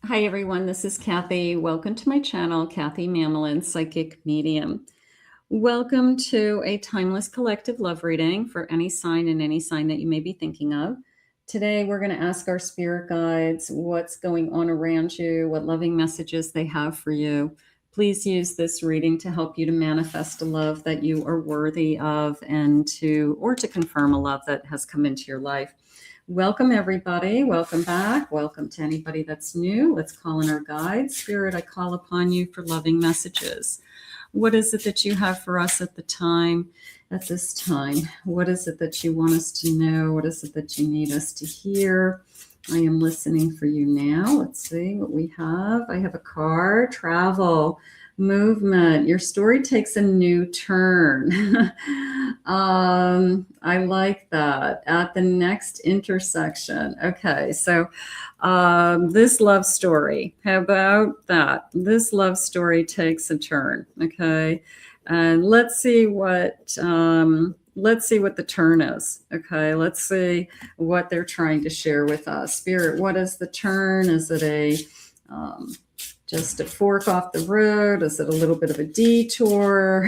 Hi everyone, this is Kathy. Welcome to my channel, Kathy Mamelin, Psychic Medium. Welcome to a timeless collective love reading for any sign and any sign that you may be thinking of. Today we're going to ask our spirit guides what's going on around you, what loving messages they have for you. Please use this reading to help you to manifest a love that you are worthy of and to confirm a love that has come into your life. Welcome, everybody. Welcome back. Welcome to anybody that's new. Let's call in our guides. Spirit, I call upon you for loving messages. What is it that you have for us at this time? What is it that you want us to know? What is it that you need us to hear? I am listening for you now. Let's see what we have. I have a card, travel, movement. Your story takes a new turn. I like that. At the next intersection. Okay, so this love story, how about that? This love story takes a turn. Okay, and let's see what the turn is. Okay, let's see what they're trying to share with us. Spirit, what is the turn? Is it just a fork off the road? Is it a little bit of a detour?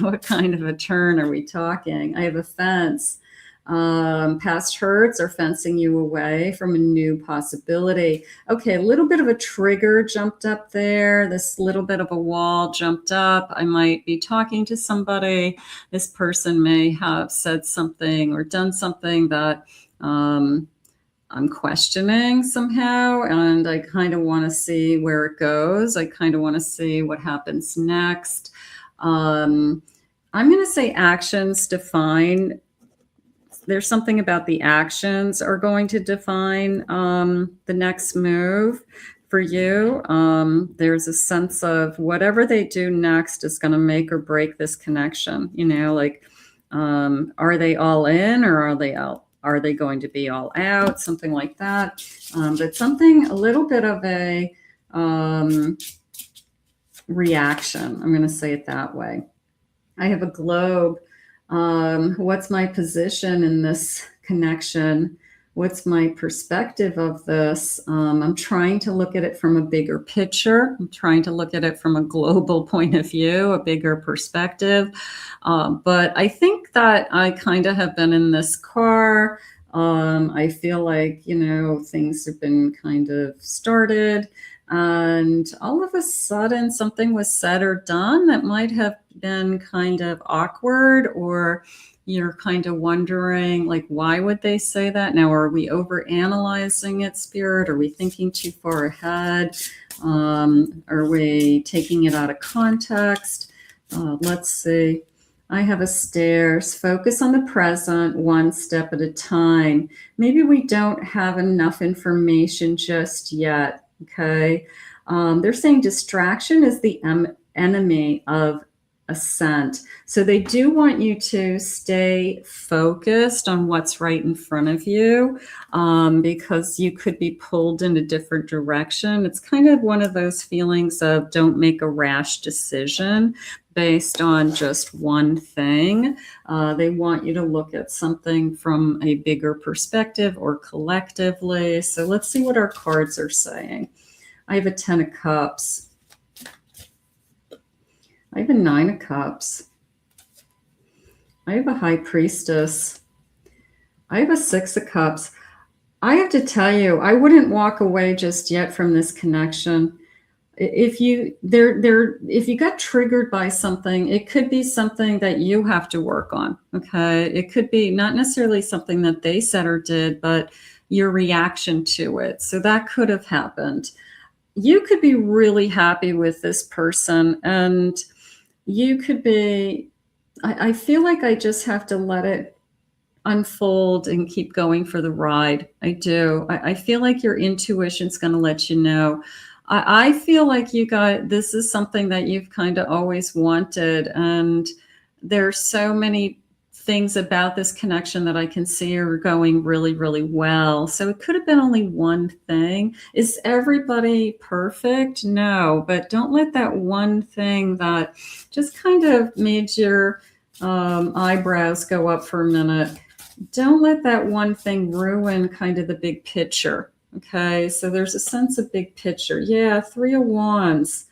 What kind of a turn are we talking? I have a fence. Past hurts are fencing you away from a new possibility. Okay, a little bit of a trigger jumped up there. This little bit of a wall jumped up. I might be talking to somebody. This person may have said something or done something that I'm questioning somehow, and I kind of want to see where it goes. I kind of want to see what happens next. I'm going to say actions define. There's something about the actions are going to define the next move for you. There's a sense of whatever they do next is going to make or break this connection. You know, like, are they all in or are they out? Are they going to be all out? Something like that. But something, a little bit of a reaction. I'm going to say it that way. I have a globe. What's my position in this connection? What's my perspective of this? I'm trying to look at it from a bigger picture. I'm trying to look at it from a global point of view, a bigger perspective. But I think that I kind of have been in this car. I feel like, you know, things have been kind of started. And all of a sudden something was said or done that might have been kind of awkward, or you're kind of wondering, like, why would they say that? Now, are we overanalyzing it, Spirit? Are we thinking too far ahead? Are we taking it out of context? Let's see. I have a stairs. Focus on the present, one step at a time. Maybe we don't have enough information just yet. Okay. They're saying distraction is the enemy of ascent. So they do want you to stay focused on what's right in front of you, because you could be pulled in a different direction. It's kind of one of those feelings of don't make a rash decision based on just one thing. They want you to look at something from a bigger perspective or collectively. So let's see what our cards are saying. I have a 10 of Cups. I have a 9 of Cups. I have a High Priestess. I have a 6 of Cups. I have to tell you, I wouldn't walk away just yet from this connection. If you got triggered by something, it could be something that you have to work on. Okay. It could be not necessarily something that they said or did, but your reaction to it. So that could have happened. You could be really happy with this person, and you could be, I feel like I just have to let it unfold and keep going for the ride. I do. I feel like your intuition's going to let you know. I feel like this is something that you've kind of always wanted. And there's so many things about this connection that I can see are going really, really well. So it could have been only one thing. Is everybody perfect? No, but don't let that one thing that just kind of made your eyebrows go up for a minute. Don't let that one thing ruin kind of the big picture. Okay, so there's a sense of big picture. Yeah, Three of Wands,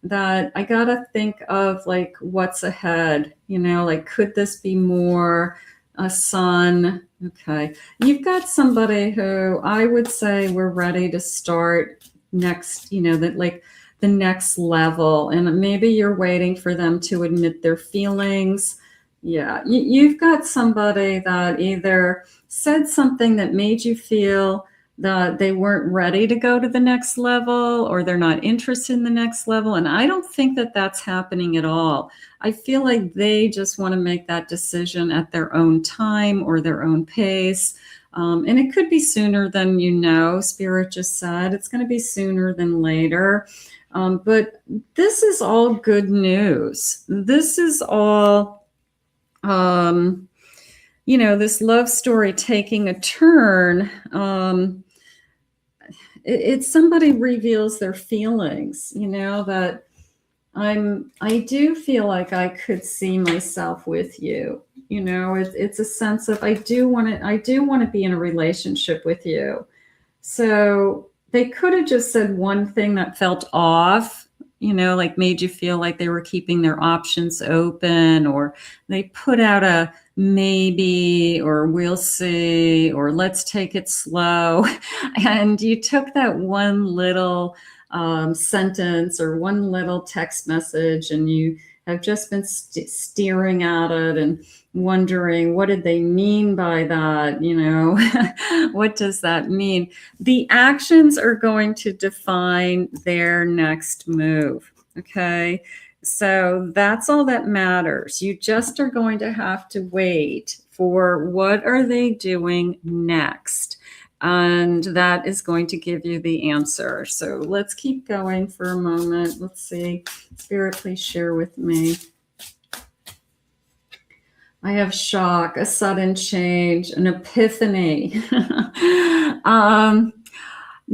that I gotta think of like what's ahead, you know, like could this be more a sun? Okay, you've got somebody who I would say we're ready to start next, you know, that like the next level, and maybe you're waiting for them to admit their feelings. Yeah, you've got somebody that either said something that made you feel that they weren't ready to go to the next level, or they're not interested in the next level. And I don't think that that's happening at all. I feel like they just want to make that decision at their own time or their own pace. And it could be sooner than you know. Spirit just said it's going to be sooner than later. But this is all good news. This is all, you know, this love story taking a turn. It's somebody reveals their feelings, you know, that I do feel like I could see myself with you. You know, it's a sense of I do want to be in a relationship with you. So they could have just said one thing that felt off, you know, like made you feel like they were keeping their options open, or they put out a maybe, or we'll see, or let's take it slow. And you took that one little sentence or one little text message, and you have just been staring at it and wondering, what did they mean by that? You know, what does that mean? The actions are going to define their next move. Okay. So that's all that matters. You just are going to have to wait for what are they doing next. And that is going to give you the answer. So let's keep going for a moment. Let's see. Spirit, please share with me. I have shock, a sudden change, an epiphany.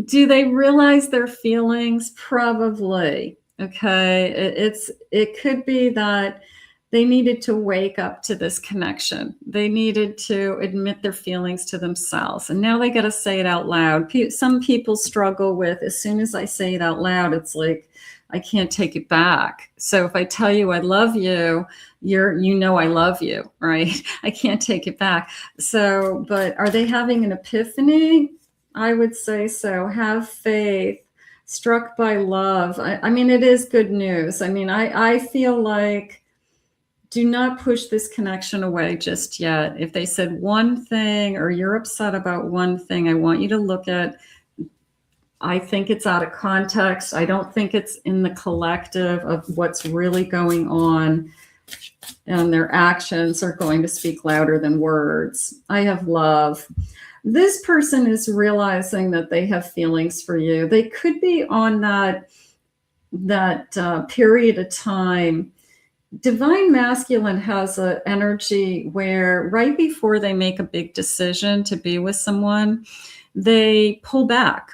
Do they realize their feelings? Probably. Okay. It could be that they needed to wake up to this connection. They needed to admit their feelings to themselves. And now they got to say it out loud. Some people struggle with, as soon as I say it out loud, it's like, I can't take it back. So if I tell you I love you, you know I love you, right? I can't take it back. So, but are they having an epiphany? I would say so. Have faith. Struck by love. I mean, it is good news. I mean, I feel like, do not push this connection away just yet. If they said one thing, or you're upset about one thing, I want you to look at, I think it's out of context. I don't think it's in the collective of what's really going on, and their actions are going to speak louder than words. I have love. This person is realizing that they have feelings for you. They could be on that period of time. Divine Masculine has an energy where right before they make a big decision to be with someone, they pull back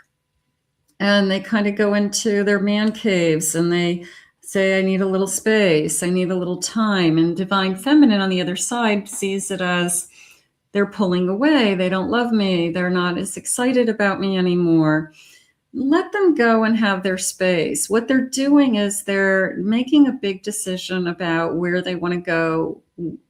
and they kind of go into their man caves and they say, I need a little space, I need a little time. And Divine Feminine on the other side sees it as they're pulling away. They don't love me. They're not as excited about me anymore. Let them go and have their space. What they're doing is they're making a big decision about where they want to go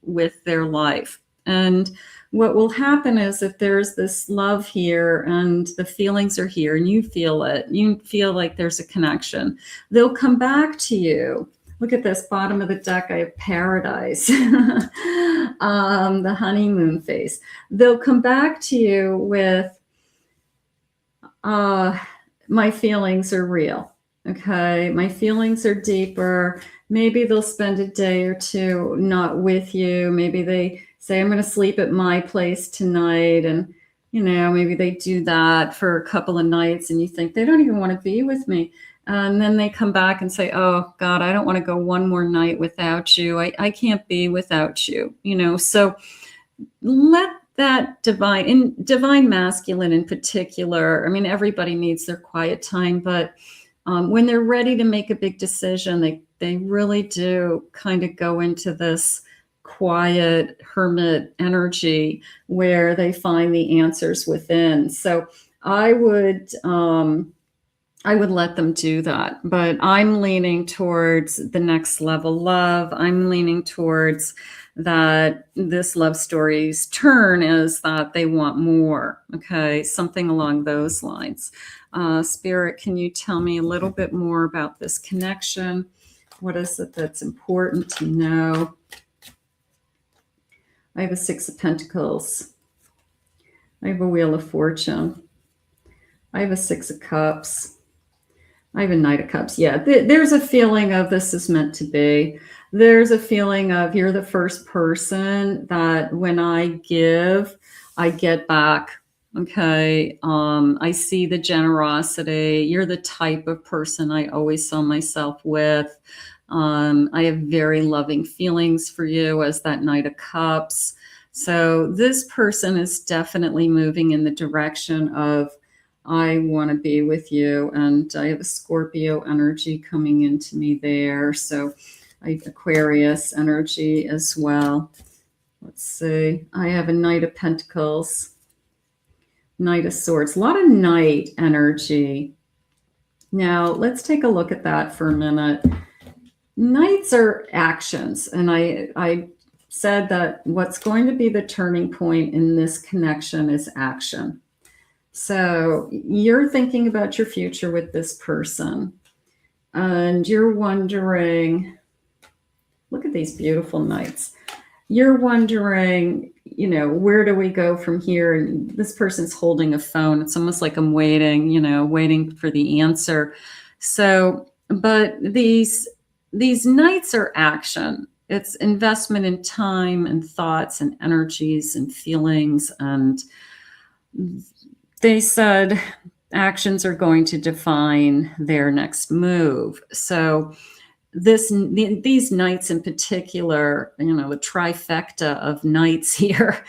with their life. And what will happen is, if there's this love here and the feelings are here and you feel it, you feel like there's a connection, they'll come back to you. Look at this, bottom of the deck, I have Paradise, the honeymoon face. They'll come back to you with, my feelings are real. Okay. My feelings are deeper. Maybe they'll spend a day or two not with you. Maybe they say, I'm going to sleep at my place tonight. And, you know, maybe they do that for a couple of nights and you think they don't even want to be with me. And then they come back and say, oh God, I don't want to go one more night without you. I can't be without you, you know? So let that divine masculine in particular, I mean, everybody needs their quiet time, but when they're ready to make a big decision, they really do kind of go into this quiet hermit energy where they find the answers within. So I would let them do that, but I'm leaning towards the next level love. I'm leaning towards that this love story's turn is that they want more. Okay, something along those lines. Spirit, can you tell me a little bit more about this connection? What is it that's important to know? I have a Six of Pentacles. I have a Wheel of Fortune. I have a Six of Cups. I have a Knight of Cups. Yeah, there's a feeling of this is meant to be. There's a feeling of you're the first person that when I give, I get back. Okay. I see the generosity. You're the type of person I always saw myself with. I have very loving feelings for you as that Knight of Cups. So this person is definitely moving in the direction of I want to be with you. And I have a Scorpio energy coming into me there. So I have Aquarius energy as well. Let's see. I have a Knight of Pentacles, Knight of Swords, a lot of Knight energy. Now let's take a look at that for a minute. Knights are actions. And I said that what's going to be the turning point in this connection is action. So you're thinking about your future with this person and you're wondering, look at these beautiful knights. You're wondering, you know, where do we go from here? And this person's holding a phone. It's almost like I'm waiting, you know, waiting for the answer. So, but these knights are action. It's investment in time and thoughts and energies and feelings. And they said actions are going to define their next move. So these knights in particular, you know, the trifecta of knights here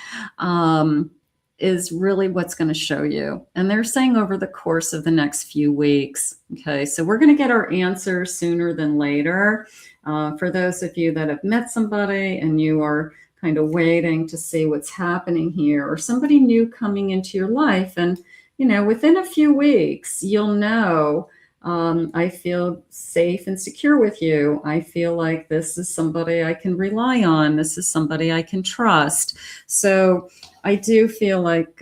is really what's going to show you. And they're saying over the course of the next few weeks. Okay, so we're going to get our answers sooner than later. For those of you that have met somebody and you are kind of waiting to see what's happening here, or somebody new coming into your life. And, you know, within a few weeks, you'll know, I feel safe and secure with you. I feel like this is somebody I can rely on. This is somebody I can trust. So I do feel like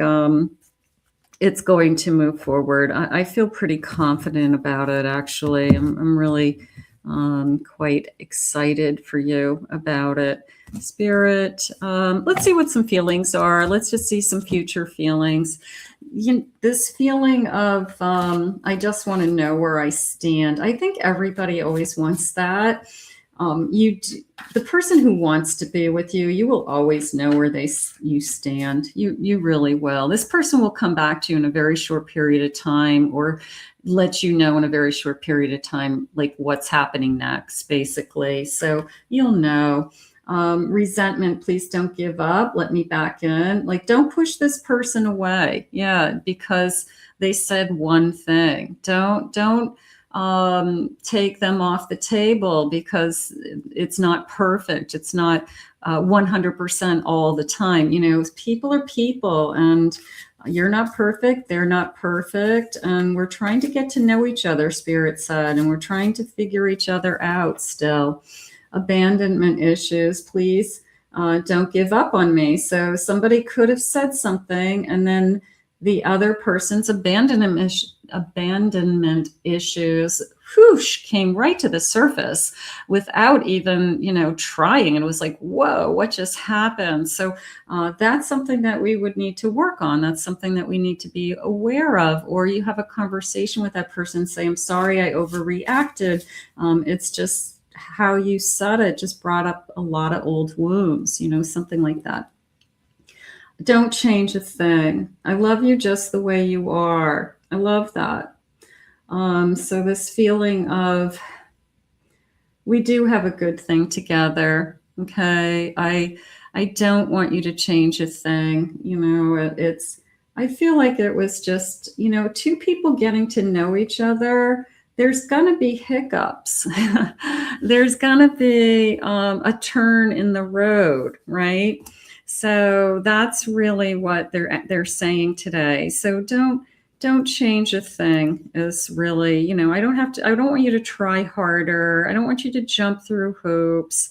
it's going to move forward. I feel pretty confident about it, actually. I'm really quite excited for you about it. Spirit, let's see what some feelings are. Let's just see some future feelings. This feeling of I just want to know where I stand. I think everybody always wants that. The person who wants to be with you, you will always know where you stand. You really will. This person will come back to you in a very short period of time, or let you know in a very short period of time, like what's happening next, basically. So you'll know. Resentment, please don't give up. Let me back in. Like, don't push this person away. Yeah, because they said one thing. Don't take them off the table because it's not perfect. It's not 100% all the time. You know, people are people, and you're not perfect. They're not perfect. And we're trying to get to know each other, Spirit said, and we're trying to figure each other out still. Abandonment issues, please don't give up on me. So somebody could have said something, and then the other person's abandonment issues whoosh, came right to the surface without even, you know, trying. And it was like, whoa, what just happened? So that's something that we would need to work on. That's something that we need to be aware of. Or you have a conversation with that person, say, I'm sorry, I overreacted. It's just how you said it just brought up a lot of old wounds, you know, something like that. Don't change a thing. I love you just the way you are. I love that. So this feeling of we do have a good thing together. Okay. I don't want you to change a thing. You know, I feel like it was just, you know, two people getting to know each other. There's going to be hiccups. There's going to be a turn in the road, right? So that's really what they're saying today. So don't don't change a thing is really, you know, I don't want you to try harder. I don't want you to jump through hoops.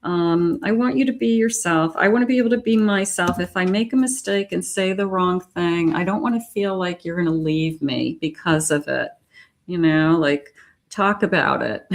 I want you to be yourself. I want to be able to be myself. If I make a mistake and say the wrong thing, I don't want to feel like you're going to leave me because of it. You know, like talk about it,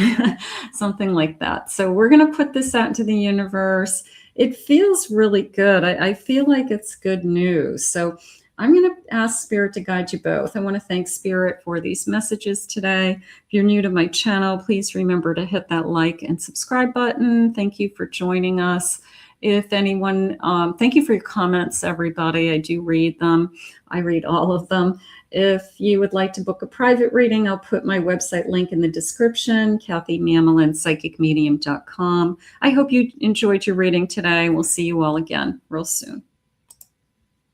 something like that. So we're going to put this out into the universe. It feels really good. I feel like it's good news. So I'm going to ask Spirit to guide you both. I want to thank Spirit for these messages today. If you're new to my channel, please remember to hit that like and subscribe button. Thank you for joining us. If anyone, thank you for your comments, everybody. I do read them. I read all of them. If you would like to book a private reading, I'll put my website link in the description, kathymamolinsPsychicmedium.com. I hope you enjoyed your reading today. We'll see you all again real soon.